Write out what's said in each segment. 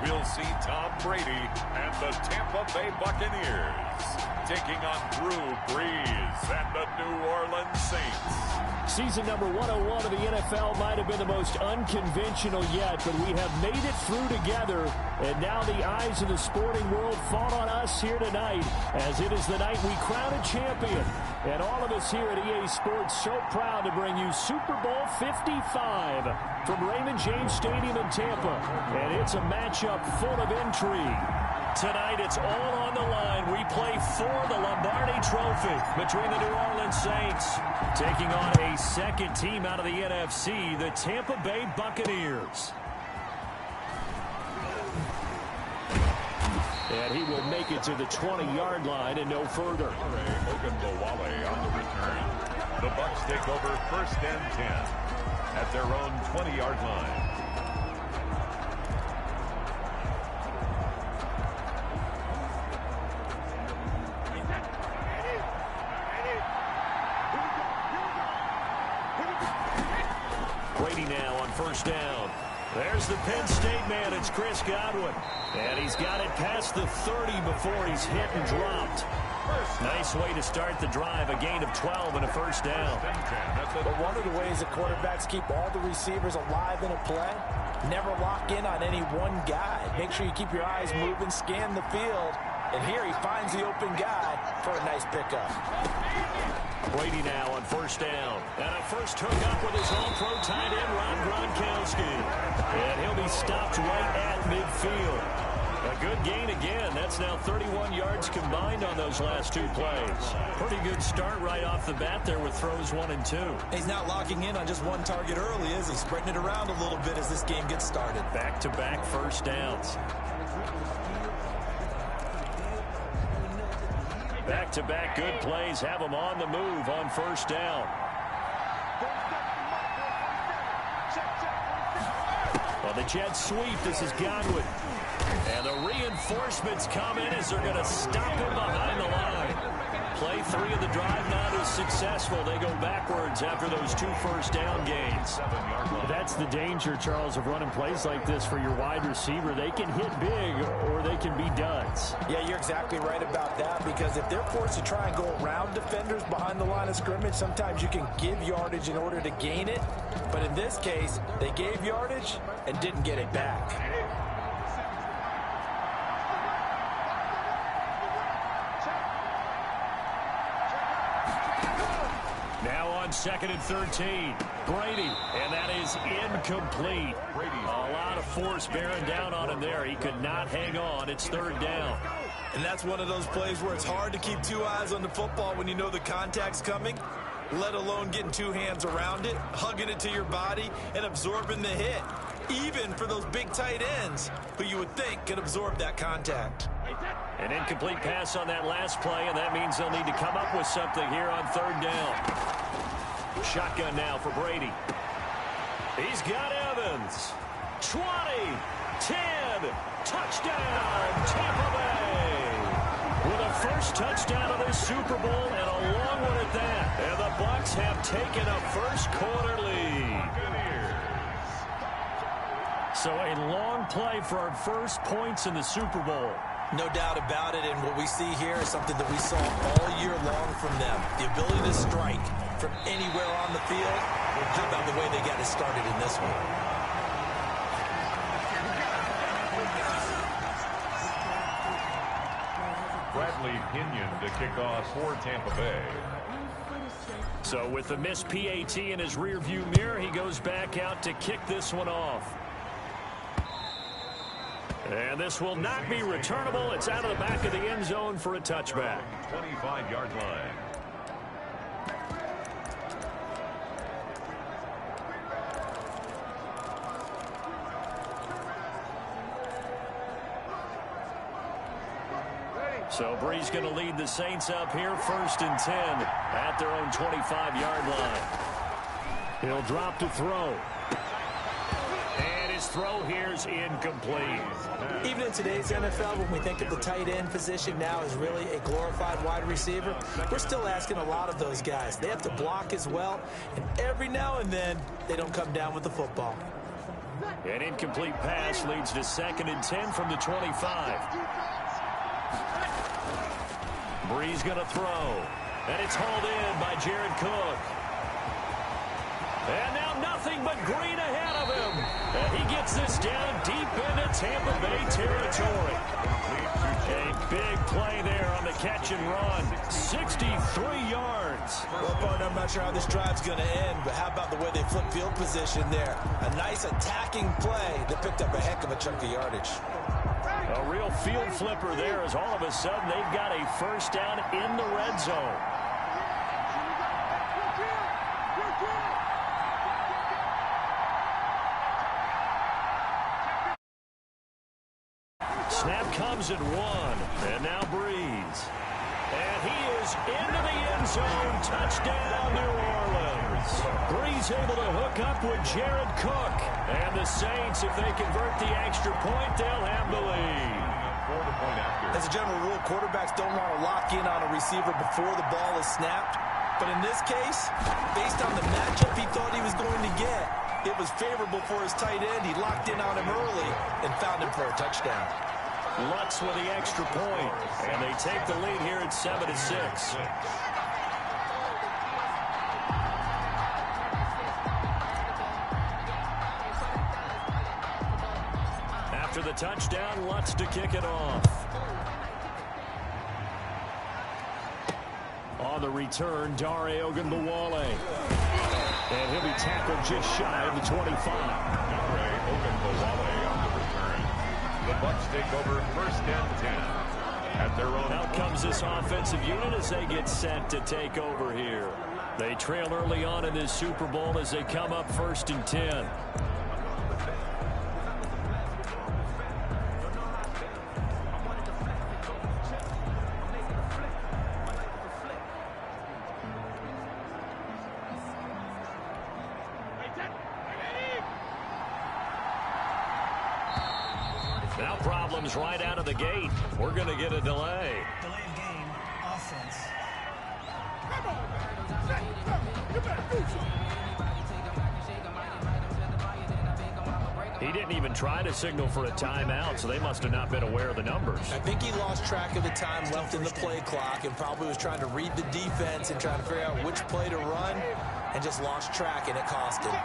we'll see Tom Brady and the Tampa Bay Buccaneers taking on Drew Brees and the New Orleans Saints. Season number 101 of the NFL might have been the most unconventional yet, but we have made it through together, and now the eyes of the sporting world fall on us here tonight, as it is the night we crown a champion. And all of us here at EA Sports so proud to bring you Super Bowl 55 from Raymond James Stadium in Tampa. And it's a matchup full of intrigue. Tonight, it's all on the line. We play for the Lombardi Trophy between the New Orleans Saints taking on a second team out of the NFC, the Tampa Bay Buccaneers. And he will make it to the 20-yard line and no further. Ogunbowale on the return. The Bucs take over 1st and 10 at their own 20-yard line. Brady now on 1st down. There's the Penn State man. It's Chris Godwin. And he's got it past the 30 before he's hit and dropped. Nice way to start the drive. A gain of 12 and a 1st down. But one of the ways that quarterbacks keep all the receivers alive in a play, never lock in on any one guy. Make sure you keep your eyes moving, scan the field. And here he finds the open guy for a nice pickup. Brady now on 1st down. And a first hookup with his all-pro tight end, Rob Gronkowski. And he'll be stopped right at midfield. A good gain again. That's now 31 yards combined on those last 2 plays. Pretty good start right off the bat there with throws 1 and 2. He's not locking in on just one target early, is he? Spreading it around a little bit as this game gets started. Back-to-back 1st downs. Back-to-back good plays have him on the move on 1st down. Well, the jet sweep. This is Godwin. And the reinforcements come in as they're going to stop him behind the line. Play 3 of the drive not as successful. They go backwards after those 2 first down gains. That's the danger, Charles, of running plays like this for your wide receiver. They can hit big or they can be duds. Yeah, you're exactly right about that, because if they're forced to try and go around defenders behind the line of scrimmage, sometimes you can give yardage in order to gain it. But in this case, they gave yardage and didn't get it back. Now on 2nd and 13, Brady, and that is incomplete. A lot of force bearing down on him there. He could not hang on. It's 3rd down. And that's one of those plays where it's hard to keep 2 eyes on the football when you know the contact's coming, let alone getting 2 hands around it, hugging it to your body, and absorbing the hit. Even for those big tight ends who you would think could absorb that contact. An incomplete pass on that last play, and that means they'll need to come up with something here on 3rd down. Shotgun now for Brady. He's got Evans. 20, 10, touchdown, Tampa Bay. With a first touchdown of this Super Bowl and a long one at that. And the Bucs have taken a first-quarter lead. So a long play for our first points in the Super Bowl. No doubt about it, and what we see here is something that we saw all year long from them. The ability to strike from anywhere on the field. How about the way they got it started in this one? Bradley Pinion to kick off for Tampa Bay. So with the missed PAT in his rearview mirror, he goes back out to kick this one off. And this will not be returnable. It's out of the back of the end zone for a touchback. 25-yard line. So Brees going to lead the Saints up here, 1st and 10 at their own 25-yard line. He'll drop to throw. And his throw here is incomplete. Even in today's NFL, when we think of the tight end position now as really a glorified wide receiver, we're still asking a lot of those guys. They have to block as well, and every now and then, they don't come down with the football. An incomplete pass leads to 2nd and 10 from the 25. Breeze going to throw. And it's hauled in by Jared Cook. And now nothing but green ahead of him. And he gets this down deep into Tampa Bay territory. A big play there on the catch and run. 63 yards. Well, partner, I'm not sure how this drive's going to end, but how about the way they flip field position there? A nice attacking play that picked up a heck of a chunk of yardage. A real field flipper there as all of a sudden they've got a first down in the red zone. Snap comes at 1, and now Breeze. And he is into the end zone. Touchdown, New Orleans. Breeze able to hook up with Jared Cook. And the Saints, if they convert the extra point, they'll have the lead. As a general rule, quarterbacks don't want to lock in on a receiver before the ball is snapped. But in this case, based on the matchup he thought he was going to get, it was favorable for his tight end. He locked in on him early and found him for a touchdown. Lutz with the extra point, and they take the lead here at 7-6. After the touchdown, Lutz to kick it off. On the return, Dare Ogunbowale. And he'll be tackled just shy of the 25. Dare Ogunbowale on the return. The Bucs take over 1st and 10 at their own. Out comes this offensive unit as they get set to take over here. They trail early on in this Super Bowl as they come up 1st and 10. Now problems right out of the gate. We're going to get a delay. Delayed game, offense. He didn't even try to signal for a timeout, so they must have not been aware of the numbers. I think he lost track of the time left in the play clock and probably was trying to read the defense and trying to figure out which play to run and just lost track, and it cost him.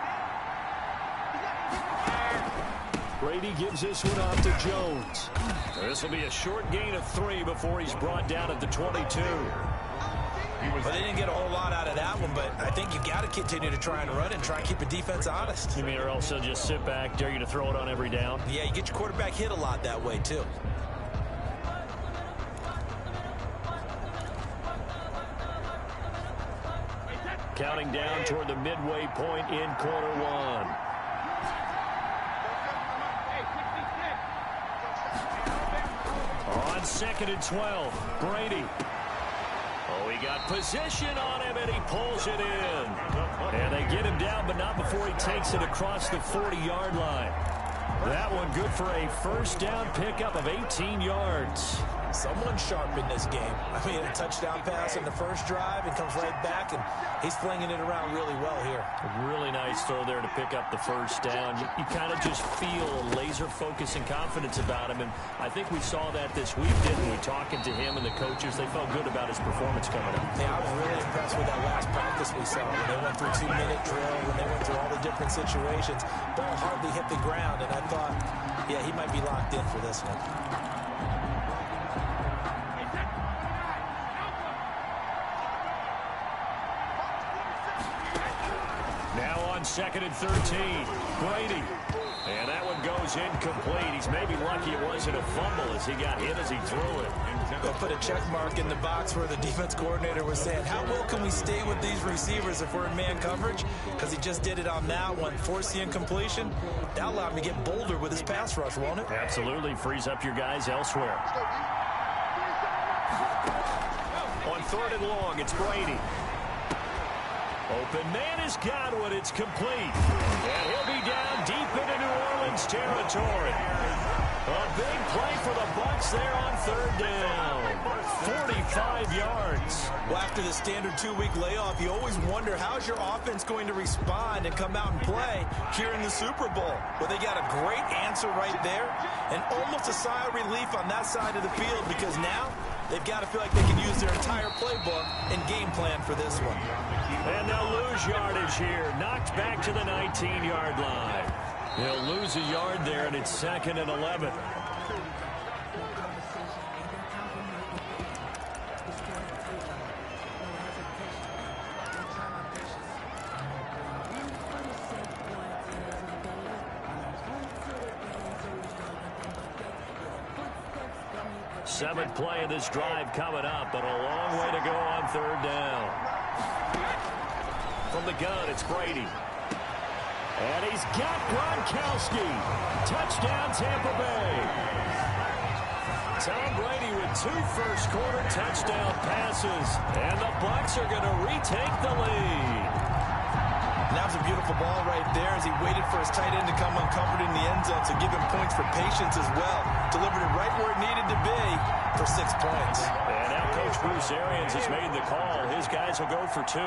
Brady gives this one off to Jones. This will be a short gain of 3 before he's brought down at the 22. Well, they didn't get a whole lot out of that one, but I think you got to continue to try and run and try and keep the defense honest. You mean, or else they'll just sit back, dare you to throw it on every down? Yeah, you get your quarterback hit a lot that way, too. Counting down toward the midway point in quarter 1. On 2nd and 12, Brady. Oh, he got position on him, and he pulls it in. And they get him down, but not before he takes it across the 40-yard line. That one good for a first down pickup of 18 yards. Someone sharp in this game. I mean, a touchdown pass in the first drive and comes right back, and he's flinging it around really well here. A really nice throw there to pick up the first down. You kind of just feel a laser focus and confidence about him, and I think we saw that this week, didn't we? Talking to him and the coaches, they felt good about his performance coming up. Yeah, I was really impressed with that last practice we saw. When they went through 2-minute drill, when they went through all the different situations, ball hardly hit the ground, and I thought, yeah, he might be locked in for this one. Now on 2nd and 13, Brady. And that one goes incomplete. He's maybe lucky it wasn't a fumble as he got hit as he threw it. They'll put a check mark in the box where the defense coordinator was saying, how well can we stay with these receivers if we're in man coverage? Because he just did it on that one, forced the incompletion. That'll allow him to get bolder with his pass rush, won't it? Absolutely. Frees up your guys elsewhere. On 3rd and long, it's Brady. Open man has got one. It's complete. And he'll be down deep into New Orleans territory. A big play for the Bucs there on third down. 45 yards. Well, after the standard 2-week layoff, you always wonder how's your offense going to respond and come out and play here in the Super Bowl. Well, they got a great answer right there and almost a sigh of relief on that side of the field because now they've got to feel like they can use their entire playbook and game plan for this one. And they'll lose yardage here. Knocked back to the 19-yard line. They'll lose a yard there, and it's 2nd and 11. Seventh play of this drive coming up, but a long way to go on third down. From the gun, it's Brady. And he's got Gronkowski. Touchdown, Tampa Bay. Tom Brady with 2 first-quarter touchdown passes. And the Bucs are going to retake the lead. And that was a beautiful ball right there as he waited for his tight end to come uncovered in the end zone, so give him points for patience as well. Delivered it right where it needed to be for 6 points. And now Coach Bruce Arians has made the call. His guys will go for 2.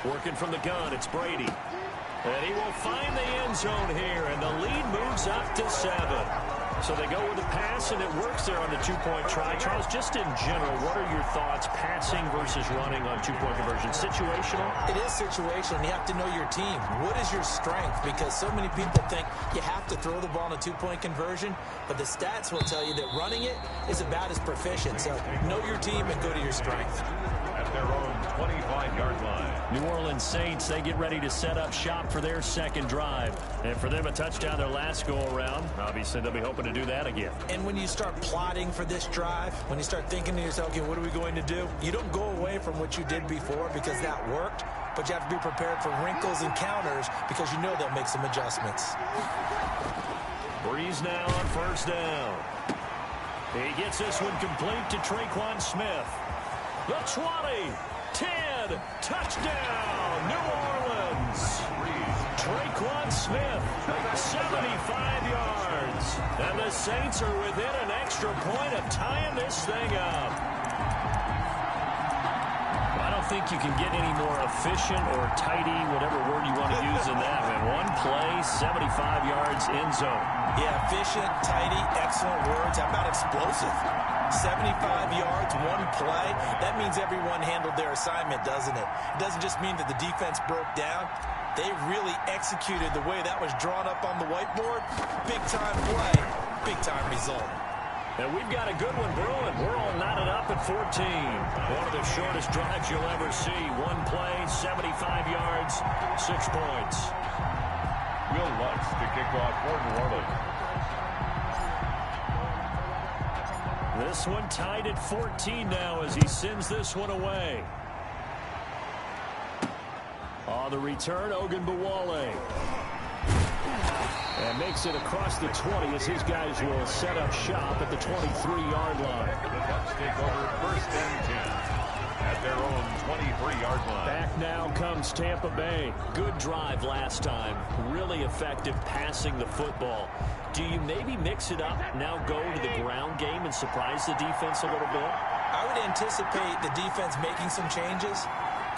Working from the gun, it's Brady. And he will find the end zone here, and the lead moves up to 7. So they go with a pass, and it works there on the 2-point try. Charles, just in general, what are your thoughts, passing versus running on 2-point conversion? Situational? It is situational, and you have to know your team. What is your strength? Because so many people think you have to throw the ball in a 2-point conversion, but the stats will tell you that running it is about as proficient. So know your team and go to your strength. At their own 25-yard line. New Orleans Saints, they get ready to set up shop for their second drive. And for them, a touchdown their last go-around. Obviously, they'll be hoping to do that again. And when you start plotting for this drive, when you start thinking to yourself, okay, what are we going to do? You don't go away from what you did before because that worked, but you have to be prepared for wrinkles and counters because you know they'll make some adjustments. Breeze now on first down. He gets this one complete to Traquan Smith. The 20, 10, touchdown, New Orleans. Traquan Smith, 75 yards. And the Saints are within an extra point of tying this thing up. I don't think you can get any more efficient or tidy, whatever word you want to use in that. Man, one play, 75 yards, end zone. Yeah, efficient, tidy, excellent words. How about explosive? 75 yards, one play. That means everyone handled their assignment, doesn't it? It doesn't just mean that the defense broke down. They really executed the way that was drawn up on the whiteboard. Big-time play, big-time result. And we've got a good one brewing. We're all knotted up at 14. One of the shortest drives you'll ever see. One play, 75 yards, 6 points. Will Lutz to kick off for New Orleans. This one tied at 14 now as he sends this one away. On the return, Ogunbowale. And makes it across the 20 as his guys will set up shop at the 23-yard line. The Bucs take over 1st and 10 at their own 23-yard line. Back now comes Tampa Bay. Good drive last time. Really effective passing the football. Do you maybe mix it up, now go to the ground game and surprise the defense a little bit? I would anticipate the defense making some changes,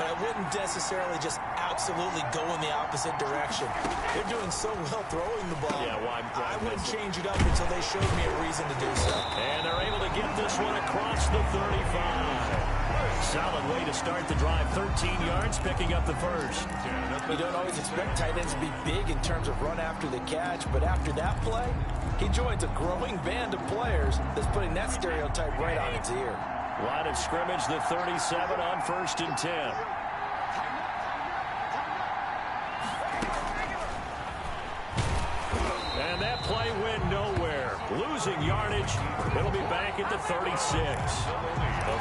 but I wouldn't necessarily just absolutely go in the opposite direction. They're doing so well throwing the ball. Yeah, well, I wouldn't change it up until they showed me a reason to do so. And they're able to get this one across the 35. Solid way to start the drive. 13 yards, picking up the first. You don't always expect tight ends to be big in terms of run after the catch, but after that play, he joins a growing band of players that's putting that stereotype right on its ear. Line of scrimmage, the 37 on 1st and 10. And that play went nowhere. Losing yardage. It'll be back at the 36.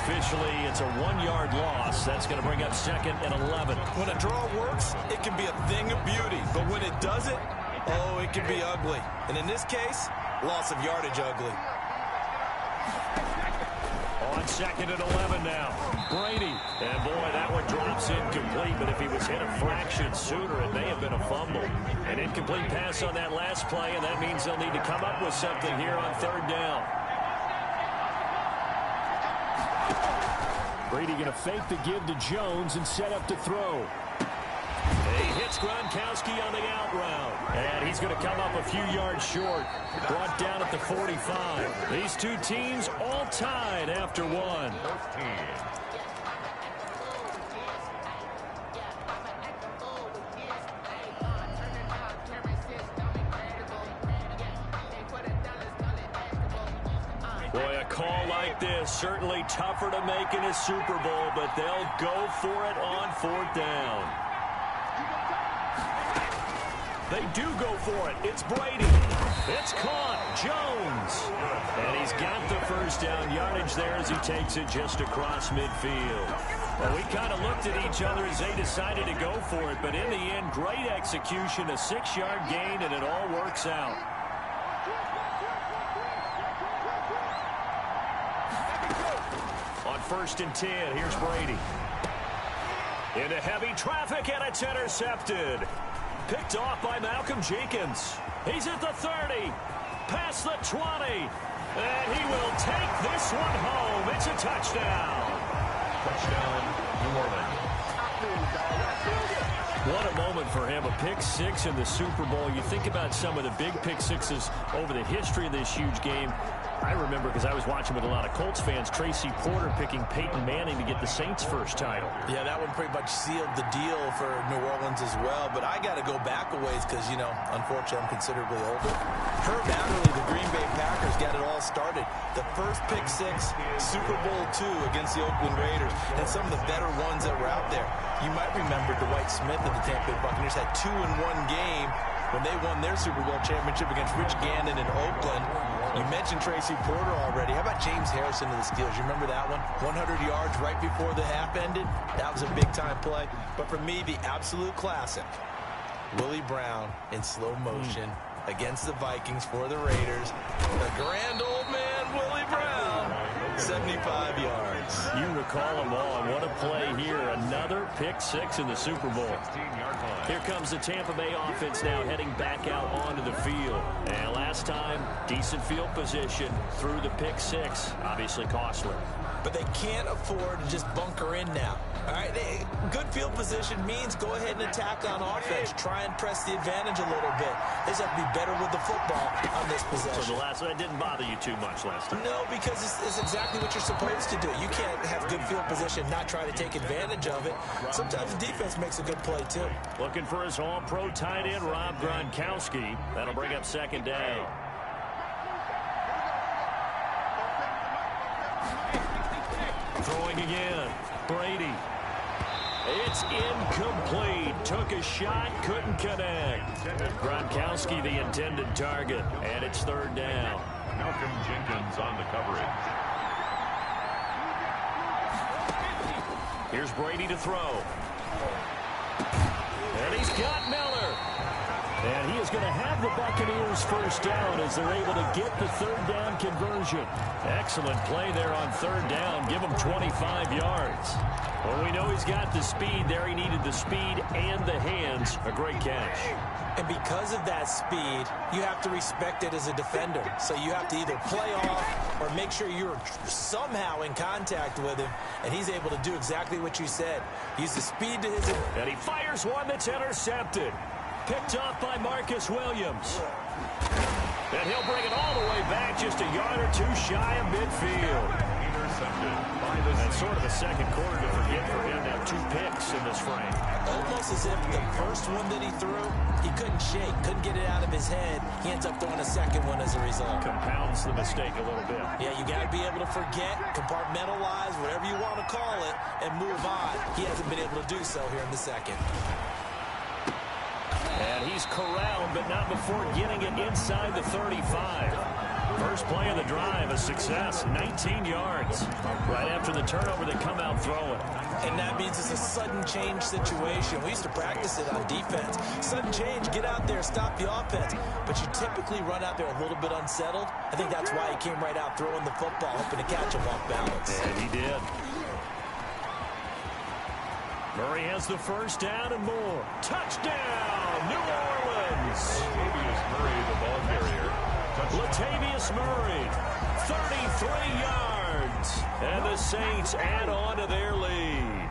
Officially, it's a 1-yard loss. That's going to bring up 2nd and 11. When a draw works, it can be a thing of beauty. But when it doesn't, oh, it can be ugly. And in this case, loss of yardage ugly. On on 2nd and 11 now. Brady. And boy, that one drops incomplete, but if he was hit a fraction sooner, it may have been a fumble. An incomplete pass on that last play, and that means they'll need to come up with something here on 3rd down. Brady going to fake the give to Jones and set up to throw. He hits Gronkowski on the out route. And he's going to come up a few yards short. Brought down at the 45. These two teams all tied after one. Boy, a call like this, certainly tougher to make in a Super Bowl, but they'll go for it on 4th down. They do go for it. It's Brady. It's caught. Jones. And he's got the 1st down yardage there as he takes it just across midfield. Well, we kind of looked at each other as they decided to go for it, but in the end, great execution, a 6-yard gain, and it all works out. On 1st and 10, here's Brady. Into heavy traffic, and it's intercepted. Picked off by Malcolm Jenkins. He's at the 30, past the 20, and he will take this one home. It's a touchdown. Touchdown, New Orleans. What a moment for him, a pick 6 in the Super Bowl. You think about some of the big pick 6s over the history of this huge game. I remember, because I was watching with a lot of Colts fans, Tracy Porter picking Peyton Manning to get the Saints' first title. Yeah, that one pretty much sealed the deal for New Orleans as well. But I got to go back a ways because, you know, unfortunately I'm considerably older. Herb Adderley, the Green Bay Packers, got it all started. The first pick 6, Super Bowl II against the Oakland Raiders, and some of the better ones that were out there. You might remember Dwight Smith of the Tampa Bay Buccaneers had 2 in one game when they won their Super Bowl championship against Rich Gannon in Oakland. You mentioned Tracy Porter already. How about James Harrison of the Steelers? You remember that one? 100 yards right before the half ended? That was a big-time play. But for me, the absolute classic, Willie Brown in slow motion against the Vikings for the Raiders. The grand old man, Willie Brown, 75 yards. You recall them all. What a play here. Another pick 6 in the Super Bowl. Here comes the Tampa Bay offense now heading back out onto the field. And last time, decent field position through the pick 6. Obviously costly. But they can't afford to just bunker in now. All right, good field position means go ahead and attack on offense. Try and press the advantage a little bit. They just have to be better with the football on this possession. So the last one didn't bother you too much last time? No, because it's exactly what you're supposed to do. You can't have good field position, not try to take advantage of it. Sometimes the defense makes a good play, too. Looking for his all-pro tight end, Rob Gronkowski. That'll bring up 2nd down. Throwing again. Brady. It's incomplete. Took a shot, couldn't connect. Gronkowski the intended target, and it's 3rd down. Malcolm Jenkins on the coverage. Here's Brady to throw. And he's got Miller. And he is going to have the Buccaneers 1st down as they're able to get the 3rd down conversion. Excellent play there on 3rd down. Give him 25 yards. Well, we know he's got the speed there. He needed the speed and the hands. A great catch. And because of that speed, you have to respect it as a defender. So you have to either play off or make sure you're somehow in contact with him. And he's able to do exactly what you said. Use the speed to his... And he fires one that's intercepted. Picked off by Marcus Williams. And he'll bring it all the way back, just a yard or 2 shy of midfield. And sort of a second quarter to forget for him. Now 2 picks in this frame. Almost as if the first one that he threw, he couldn't shake, couldn't get it out of his head. He ends up throwing a second one as a result. Compounds the mistake a little bit. Yeah, you got to be able to forget, compartmentalize, whatever you want to call it, and move on. He hasn't been able to do so here in the second. And he's corralled, but not before getting it inside the 35. First play of the drive, a success, 19 yards. Right after the turnover, they come out throwing. and that means it's a sudden change situation. We used to practice it on defense. Sudden change, get out there, stop the offense. But you typically run out there a little bit unsettled. I think that's why he came right out throwing the football, hoping to catch him off balance. And he did. Murray has the first down and more. Touchdown, New Orleans. Latavius Murray, the ball carrier. Latavius Murray, 33 yards. And the Saints add on to their lead.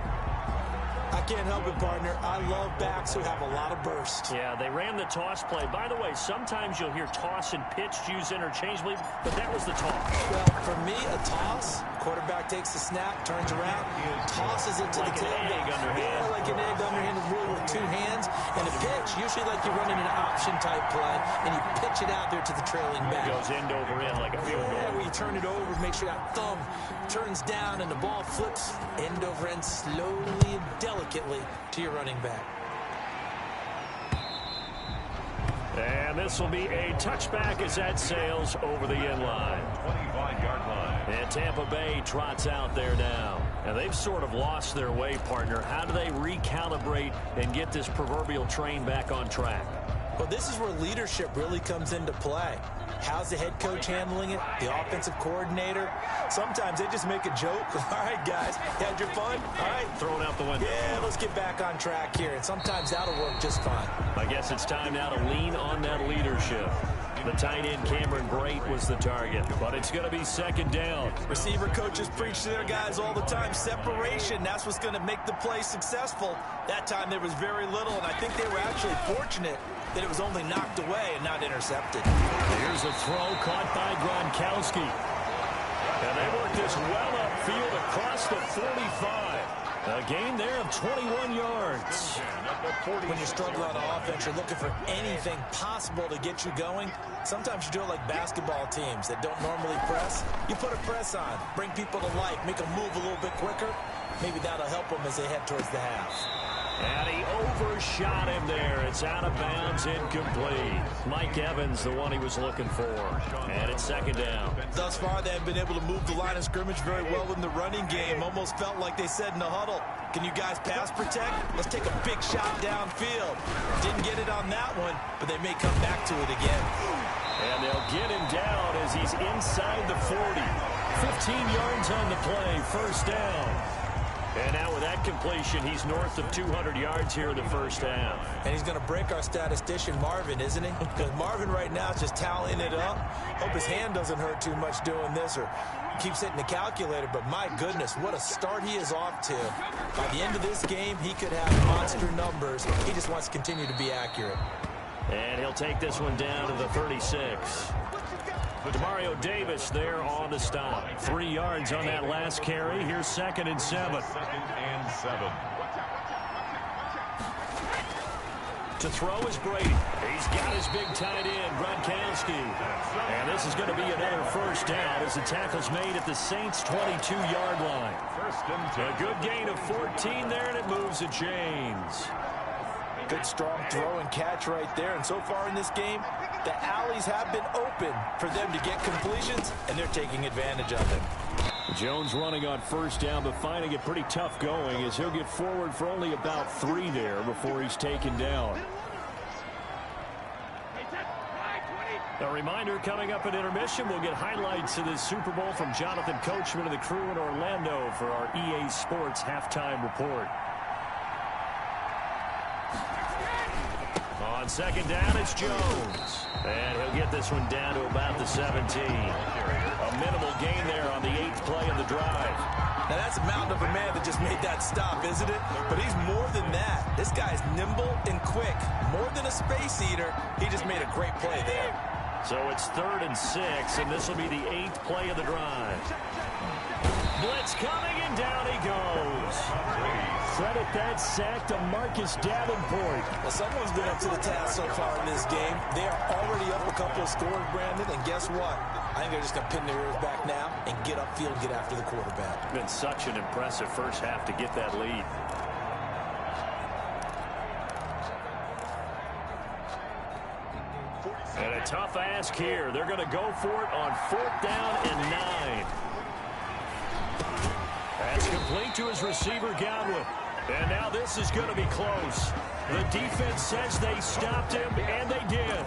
I can't help it, partner. I love backs who have a lot of burst. Yeah, they ran the toss play. By the way, sometimes you'll hear toss and pitch used interchangeably, but that was the toss. Well, for me, a toss, quarterback takes the snap, turns around, tosses it to like the tailback. Egg underhand. Yeah, like an egg underhand, really with two hands. And a pitch, usually like you're running an option-type play, and you pitch it out there to the trailing back. It goes end over end like a field goal. Yeah, where you turn it over, make sure that thumb turns down, and the ball flips end over end slowly and delicately to your running back. And this will be a touchback as that sails over the end line. 25-yard line. And Tampa Bay trots out there now. And they've sort of lost their way, partner. How do they recalibrate and get this proverbial train back on track? Well, this is where leadership really comes into play. How's the head coach handling it? The offensive coordinator? Sometimes they just make a joke. All right, guys, you had your fun? All right. Throw it out the window. Yeah, let's get back on track here. And sometimes that'll work just fine. I guess it's time now to lean on that leadership. The tight end, Cameron Brate, was the target. But it's going to be second down. Receiver coaches preach to their guys all the time. Separation, that's what's going to make the play successful. That time there was very little, and I think they were actually fortunate that it was only knocked away and not intercepted. Here's a throw caught by Gronkowski. And they work this well upfield across the 45. A gain there of 21 yards. When you're struggling on offense, you're looking for anything possible to get you going. Sometimes you do it like basketball teams that don't normally press. You put a press on, bring people to life, make them move a little bit quicker. Maybe that'll help them as they head towards the half. And he overshot him there. It's out of bounds, incomplete. Mike Evans, the one he was looking for. And it's second down. Thus far, they have been able to move the line of scrimmage very well in the running game. Almost felt like they said in the huddle, can you guys pass protect? Let's take a big shot downfield. Didn't get it on that one, but they may come back to it again. And they'll get him down as he's inside the 40. 15 yards on the play, first down. And now with that completion, he's north of 200 yards here in the first half. And he's going to break our statistician, Marvin, isn't he? Because Marvin right now is just tallying it up. Hope his hand doesn't hurt too much doing this or keeps hitting the calculator. But my goodness, what a start he is off to. By the end of this game, he could have monster numbers. He just wants to continue to be accurate. And he'll take this one down to the 36. Demario Davis there on the stop. 3 yards on that last carry. Here's 2nd and 7. Second and 7. To throw is Brady. He's got his big tight end, Gronkowski. And this is going to be another first down as the tackle's made at the Saints' 22-yard line. First and 10. A good gain of 14 there, and it moves the chains. Good strong throw and catch right there. And so far in this game, the alleys have been open for them to get completions, and they're taking advantage of it. Jones running on first down, but finding it pretty tough going as he'll get forward for only about 3 there before he's taken down. A reminder, coming up at intermission, we'll get highlights of this Super Bowl from Jonathan Coachman and the crew in Orlando for our EA Sports halftime report. On second down, it's Jones. And he'll get this one down to about the 17. A minimal gain there on the 8th play of the drive. Now that's a mountain of a man that just made that stop, isn't it? But he's more than that. This guy's nimble and quick. More than a space eater, he just made a great play there. So it's 3rd and 6, and this will be the 8th play of the drive. Blitz coming, and down he goes. Credit that sack to Marcus Davenport. Well, someone's been up to the task so far in this game. They are already up a couple of scores, Brandon, and guess what? I think they're just going to pin their ears back now and get upfield and get after the quarterback. Been such an impressive first half to get that lead. And a tough ask here. They're going to go for it on 4th down and 9. That's complete to his receiver, Godwin. And now this is going to be close. The defense says they stopped him, and they did.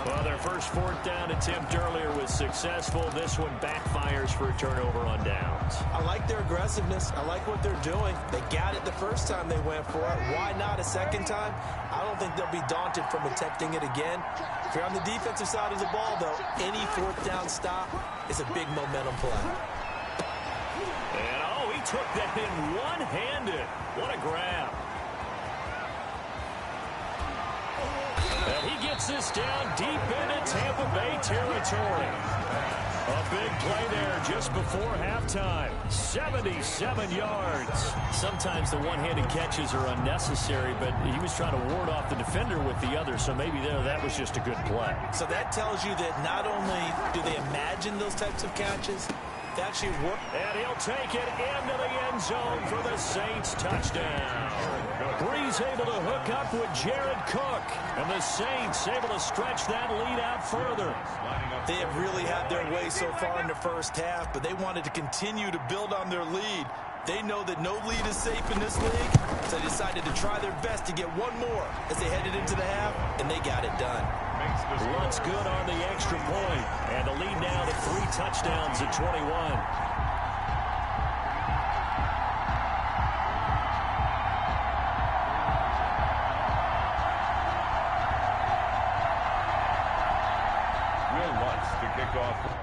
Well, their first fourth down attempt earlier was successful. This one backfires for a turnover on downs. I like their aggressiveness. I like what they're doing. They got it the first time they went for it. Why not a second time? I don't think they'll be daunted from attempting it again. If you're on the defensive side of the ball, though, any fourth down stop is a big momentum play. And, oh, he took that in one-handed. What a grab. And he gets this down deep into Tampa Bay territory. A big play there just before halftime. 77 yards. Sometimes the one-handed catches are unnecessary, but he was trying to ward off the defender with the other, so maybe that was just a good play. So that tells you that not only do they imagine those types of catches, they actually work. And he'll take it into the end zone for the Saints touchdown. Breeze able to hook up with Jared Cook. And the Saints able to stretch that lead out further. They have really had their way so far in the first half, but they wanted to continue to build on their lead. They know that no lead is safe in this league, so they decided to try their best to get one more as they headed into the half, and they got it done. Looks good on the extra point, and the lead now to 3 touchdowns at 21. To kick off.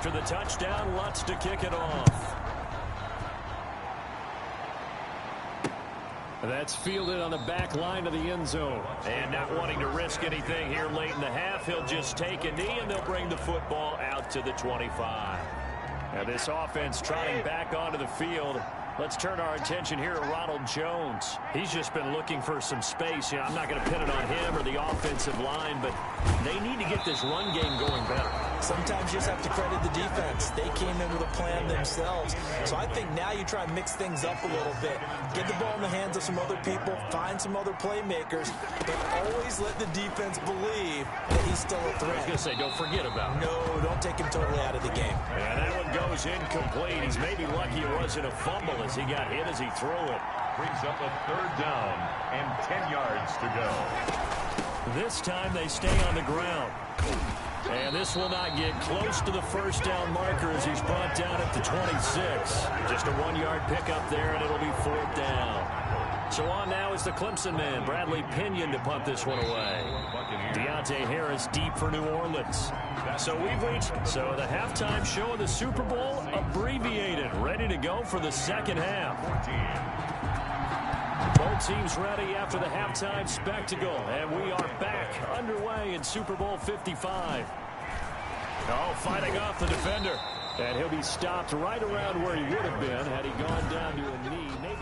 after the touchdown, Lutz to kick it off. That's fielded on the back line of the end zone. And not wanting to risk anything here late in the half, he'll just take a knee, and they'll bring the football out to the 25. Now this offense trotting back onto the field. Let's turn our attention here to Ronald Jones. He's just been looking for some space. You know, I'm not going to pin it on him or the offensive line, but they need to get this run game going better. Sometimes you just have to credit the defense. They came in with a plan themselves. So I think now you try and mix things up a little bit. Get the ball in the hands of some other people, find some other playmakers, but always let the defense believe that he's still a threat. I was going to say, don't forget about him. No, don't take him totally out of the game. And that one goes incomplete. He's maybe lucky it wasn't a fumble as he got hit as he threw it. Brings up a 3rd down and 10 yards to go. This time they stay on the ground. And this will not get close to the first down marker as he's brought down at the 26. Just a 1-yard pickup there, and it'll be 4th down. So on now is the Clemson man, Bradley Pinion, to punt this one away. Deontay Harris deep for New Orleans. So we've reached the halftime show of the Super Bowl, abbreviated, ready to go for the second half. Both teams ready after the halftime spectacle, and we are back underway in Super Bowl 55. Oh, fighting off the defender, and he'll be stopped right around where he would have been had he gone down to a knee. Maybe.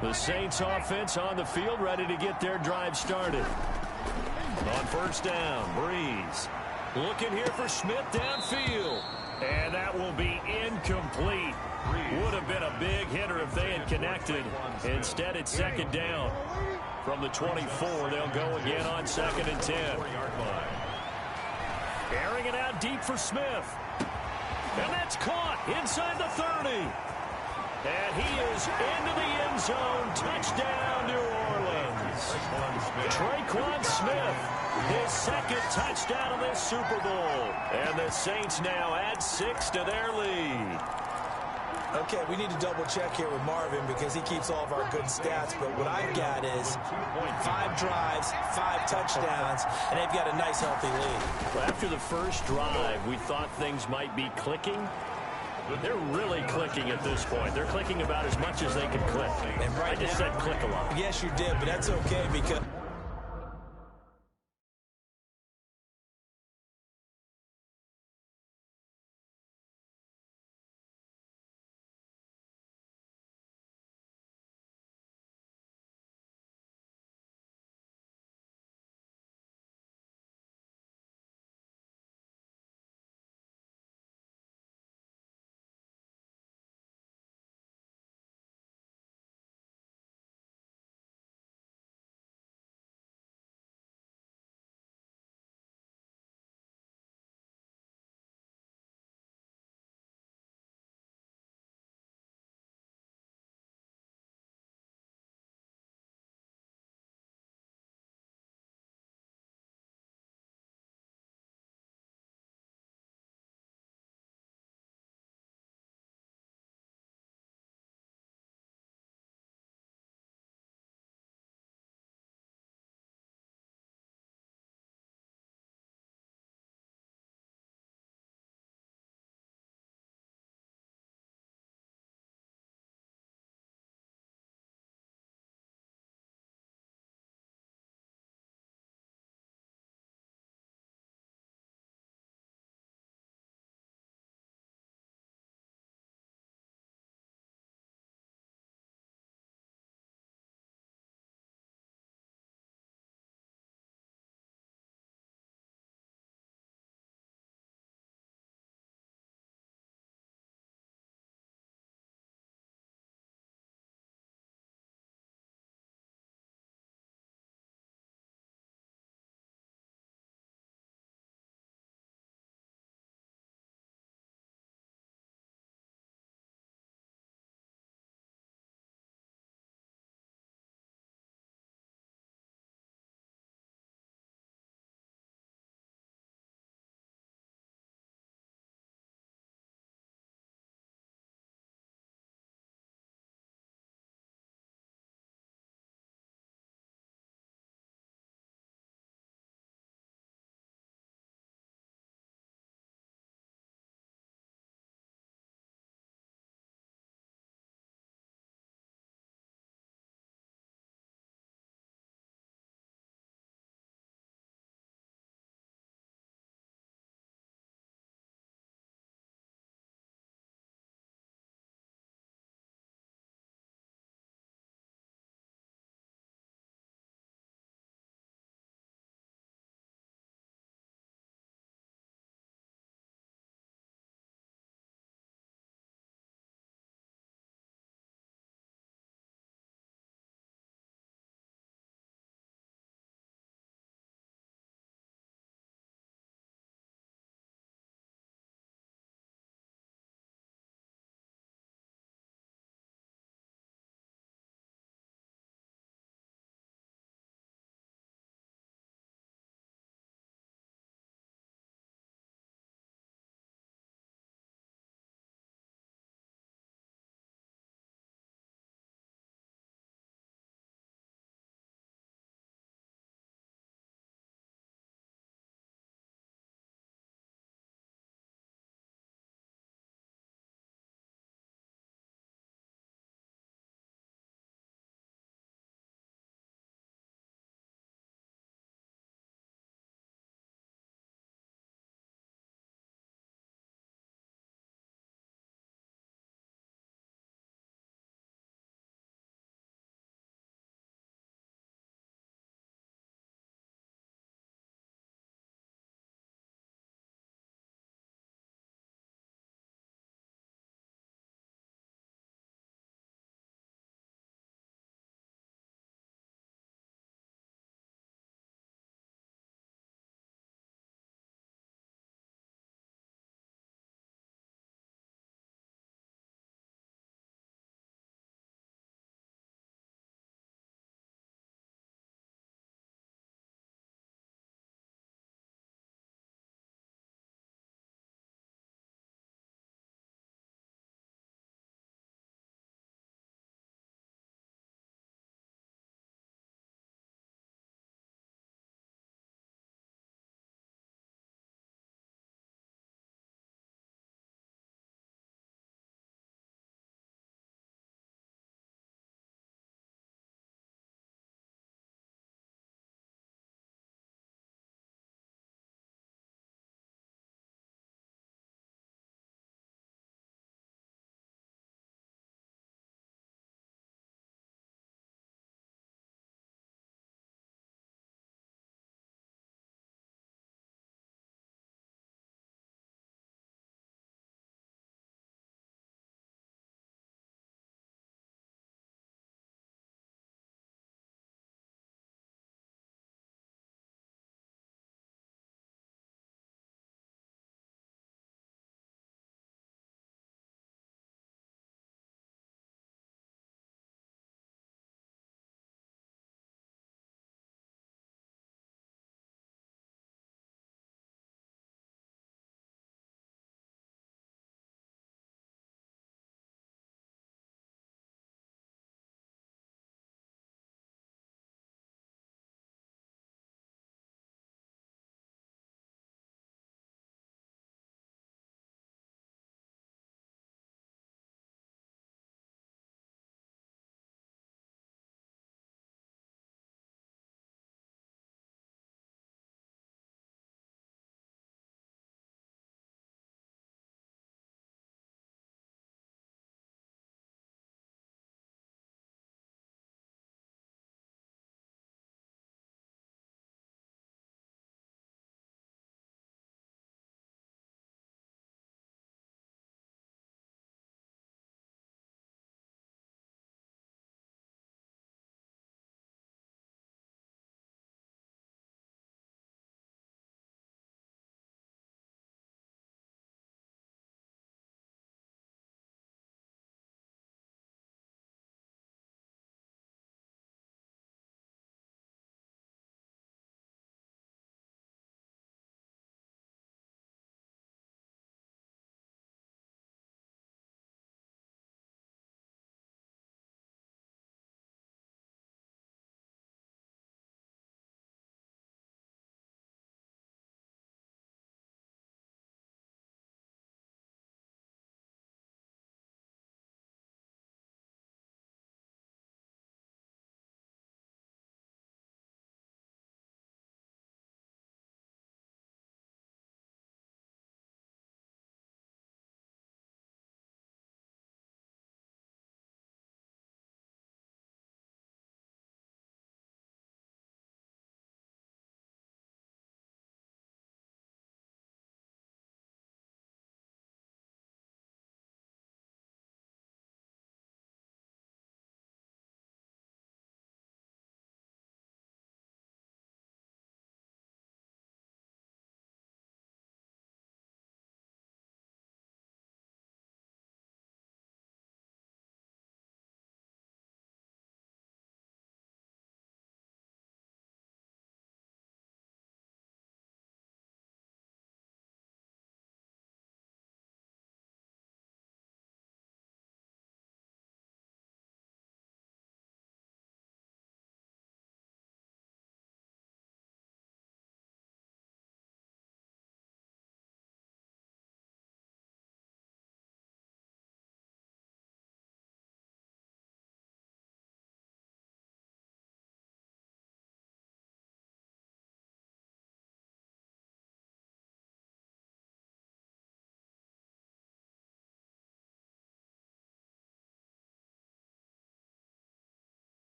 The Saints offense on the field, ready to get their drive started. On 1st down, Breeze. Looking here for Smith downfield. And that will be incomplete. Would have been a big hitter if they had connected. Instead, it's 2nd down. From the 24, they'll go again on 2nd and 10. Airing it out deep for Smith. And that's caught inside the 30. And he is into the end zone. Touchdown, New Orleans. Traquan Smith, his 2nd touchdown of this Super Bowl. And the Saints now add 6 to their lead. Okay, we need to double check here with Marvin because he keeps all of our good stats. But what I've got is 5 drives, 5 touchdowns, and they've got a nice, healthy lead. Well, after the first drive, we thought things might be clicking. They're really clicking at this point. They're clicking about as much as they can click. And I just said click a lot. Yes, you did, but that's okay because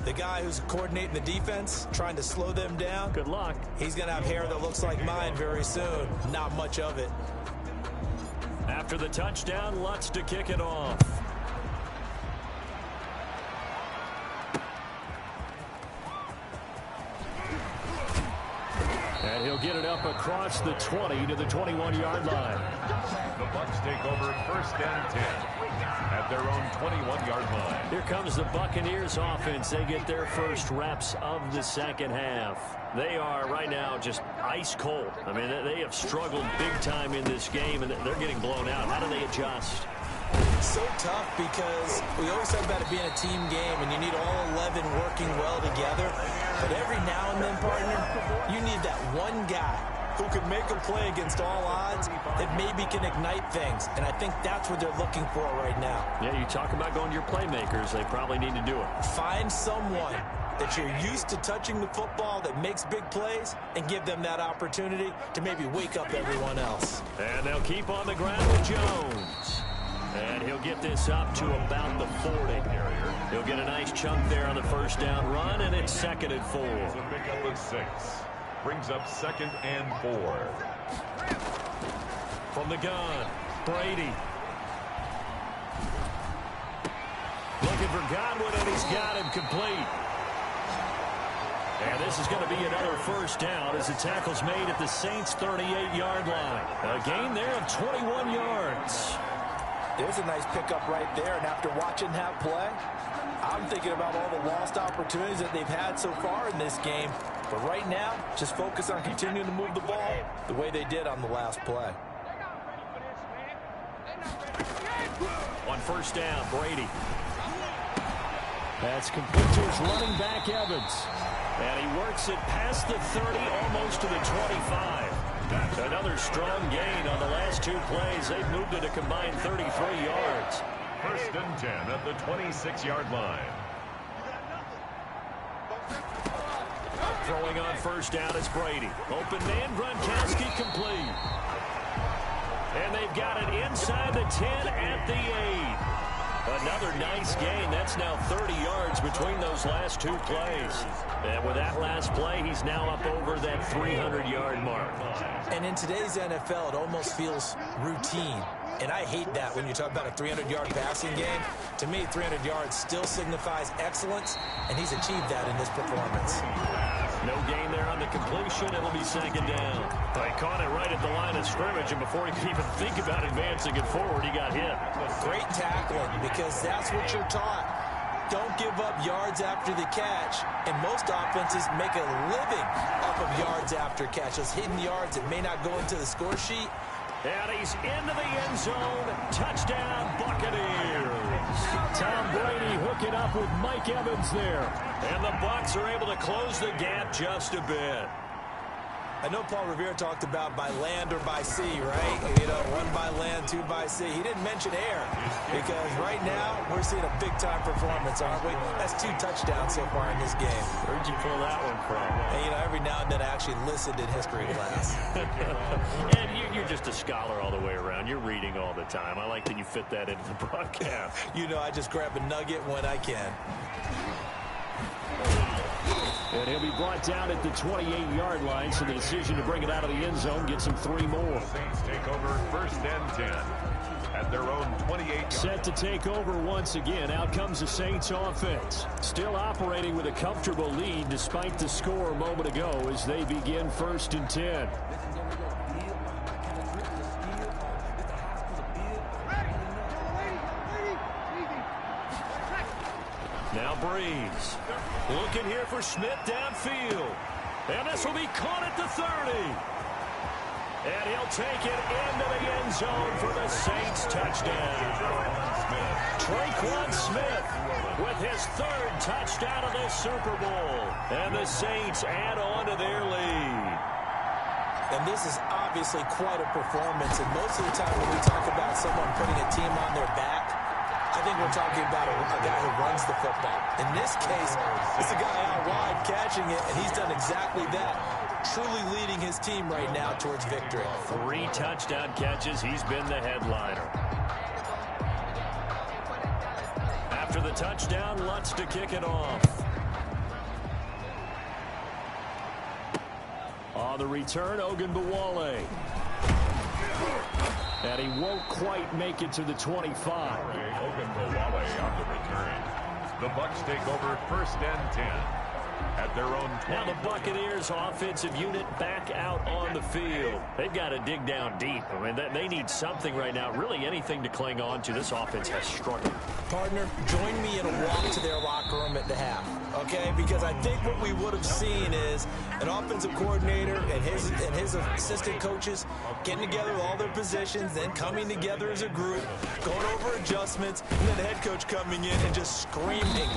The guy who's coordinating the defense, trying to slow them down. Good luck. He's going to have hair that looks like mine very soon. Not much of it. After the touchdown, Lutz to kick it off. And he'll get it up across the 20 to the 21-yard line. The Bucs take over 1st and 10 at their own 21-yard line. Here comes the Buccaneers offense. They get their first reps of the second half. They are right now just ice cold. I mean, they have struggled big time in this game, and they're getting blown out. How do they adjust? So tough because we always talk about it being a team game, and you need all 11 working well together. But every now and then, partner, you need that one guy who can make a play against all odds that maybe can ignite things. And I think that's what they're looking for right now. Yeah, you talk about going to your playmakers. They probably need to do it. Find someone that you're used to touching the football that makes big plays and give them that opportunity to maybe wake up everyone else. And they'll keep on the ground with Jones. And he'll get this up to about the 40. He'll get a nice chunk there on the first down run, and it's 2nd and 4. It's a pickup of 6. Brings up 2nd and 4. From the gun, Brady. Looking for Godwin, and he's got him complete. And this is going to be another first down as the tackle's made at the Saints' 38-yard line. A gain there of 21 yards. There's a nice pickup right there, and after watching that play, I'm thinking about all the lost opportunities that they've had so far in this game. But right now, just focus on continuing to move the ball the way they did on the last play. On first down, Brady. That's complete to his running back, Evans. And he works it past the 30, almost to the 25. Another strong gain on the last 2 plays. They've moved it a combined 33 yards. 1st and 10 at the 26-yard line. Throwing on first down is Brady. Open man, Gronkowski complete. And they've got it inside the 10 at the 8. Another nice gain. That's now 30 yards between those last 2 plays. And with that last play, he's now up over that 300-yard mark. And in today's NFL, it almost feels routine. And I hate that when you talk about a 300-yard passing game. To me, 300 yards still signifies excellence, and he's achieved that in this performance. No gain there on the completion. It'll be 2nd down. They caught it right at the line of scrimmage, and before he could even think about advancing it forward, he got hit. Great tackling, because that's what you're taught. Don't give up yards after the catch, and most offenses make a living off of yards after catch. Those hidden yards that may not go into the score sheet. And he's into the end zone. Touchdown, Buccaneers. Tom Brady hooking up with Mike Evans there. And the Bucs are able to close the gap just a bit. I know Paul Revere talked about by land or by sea, right? You know, 1 by land, 2 by sea. He didn't mention air because right now we're seeing a big-time performance, aren't we? That's 2 touchdowns so far in this game. Where'd you pull that one from? And, you know, every now and then I actually listened in history class. And you're just a scholar all the way around. You're reading all the time. I like that you fit that into the broadcast. You know, I just grab a nugget when I can. And he'll be brought down at the 28-yard line, so the decision to bring it out of the end zone gets him 3 more. Saints take over 1st and 10 at their own 28. Set to take over once again. Out comes the Saints offense. Still operating with a comfortable lead despite the score a moment ago as they begin 1st and 10. Now Breeze. Looking here for Smith downfield. And this will be caught at the 30. And he'll take it into the end zone for the Saints touchdown. Traquan Smith with his 3rd touchdown of this Super Bowl. And the Saints add on to their lead. And this is obviously quite a performance. And most of the time when we talk about someone putting a team on their back, I think we're talking about a guy who runs the football. In this case, it's a guy out wide catching it, and he's done exactly that, truly leading his team right now towards victory. 3 touchdown catches. He's been the headliner. After the touchdown, Lutz to kick it off. On the return, Ogunbowale. And he won't quite make it to the 25. Ogunbowale on the return. The Bucs take over 1st and 10 at their own 20. Now the Buccaneers offensive unit back out on the field. They've got to dig down deep. I mean, they need something right now, really anything to cling on to. This offense has struggled. Partner, join me in a walk to their locker room at the half, okay? Because I think what we would have seen is an offensive coordinator and his assistant coaches getting together with all their positions, then coming together as a group, going over adjustments, and then the head coach coming in and just screaming,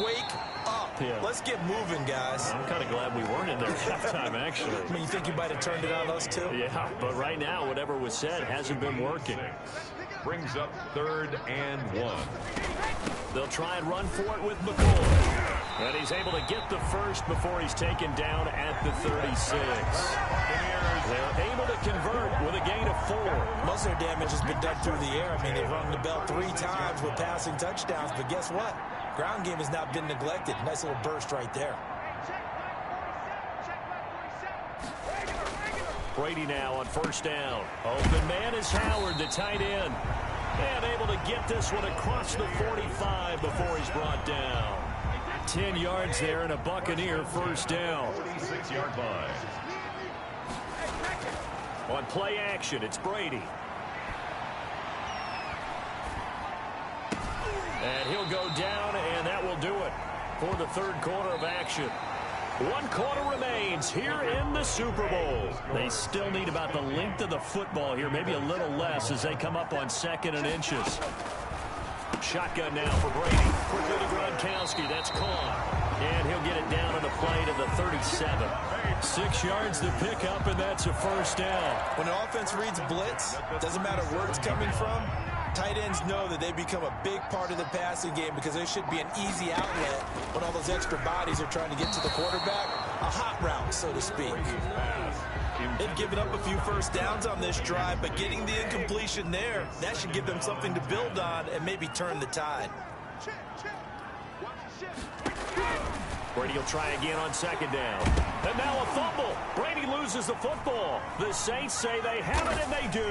"Wake up. Yeah. Let's get moving, guys." I'm kind of glad we weren't in there at halftime, actually. I mean, you think you might have turned it on us, too? Yeah, but right now, whatever was said hasn't been working. Brings up 3rd and 1. They'll try and run for it with McCoy. And he's able to get the first before he's taken down at the 36. They're able to convert with a gain of 4. Most of their damage has been done through the air. I mean, they've rung the bell 3 times with passing touchdowns, but guess what? Ground game has not been neglected. Nice little burst right there. Brady now on 1st down. Open man is Howard, the tight end. And able to get this one across the 45 before he's brought down. 10 yards there and a Buccaneer 1st down. 46-yard line. On play action, it's Brady. And he'll go down, and that will do it for the 3rd quarter of action. 1 quarter remains here in the Super Bowl. They still need about the length of the football here, maybe a little less as they come up on 2nd and inches. Shotgun now for Brady. Quickly to Gronkowski. That's caught. And he'll get it down on the play to the 37. 6 yards to pick up, and that's a 1st down. When an offense reads blitz, doesn't matter where it's coming from, tight ends know that they become a big part of the passing game because there should be an easy outlet when all those extra bodies are trying to get to the quarterback. A hot route, so to speak. They've given up a few 1st downs on this drive, but getting the incompletion there, that should give them something to build on and maybe turn the tide. Brady will try again on 2nd down. And now a fumble. Brady loses the football. The Saints say they have it, and they do.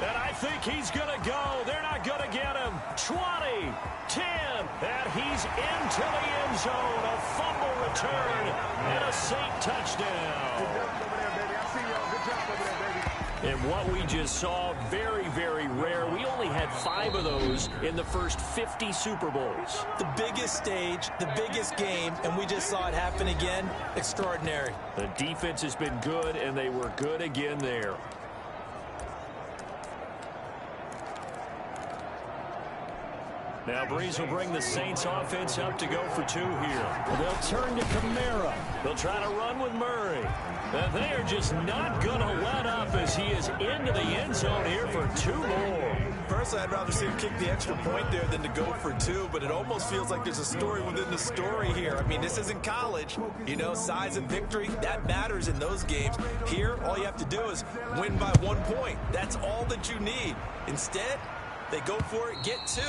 And I think he's going to go. They're not going to get him. 20, 10, and he's into the end zone. A fumble return and a Saint touchdown. And what we just saw, very, very rare. We only had 5 of those in the first 50 Super Bowls. The biggest stage, the biggest game, and we just saw it happen again. Extraordinary. The defense has been good, and they were good again there. Now Breeze will bring the Saints offense up to go for 2 here. They'll turn to Kamara. They'll try to run with Murray. And they are just not going to let up as he is into the end zone here for 2 more. Personally, I'd rather see him kick the extra point there than to go for 2, but it almost feels like there's a story within the story here. I mean, this isn't college. You know, size and victory, that matters in those games. Here, all you have to do is win by 1 point. That's all that you need. Instead, they go for it, get 2.